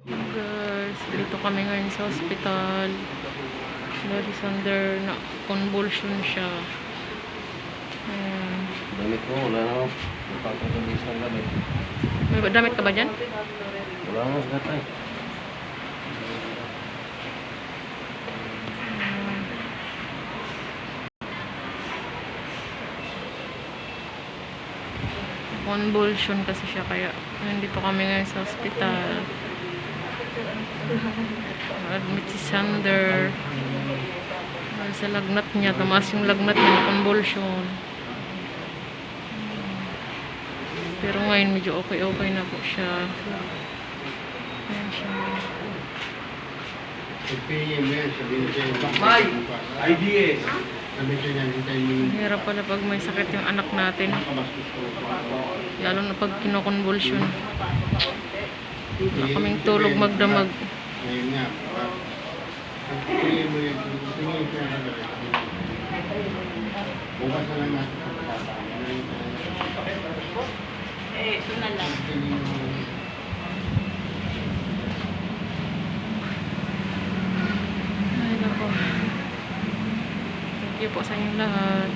Guys, dito kami ngayon sa hospital. Dahil under na convulsion siya. Ayan. Damit ko, wala na. Napapatulis ng damit. May damit ka ba dyan? Wala na, gatay. Convulsion kasi siya, kaya nandito kami ngayon sa hospital. Admit si Sander. Dahil sa lagnat niya, tumaas yung lagnat niya na convulsion. Pero ngayon medyo okay na po siya. Ayan siya. May! IDS! Hirap pala pag may sakit yung anak natin. Lalo na pag kinokonvulsion. Wala kaming tulog magdamag. Ito na lang. Ay, nako. Thank you po sa inyong lahat.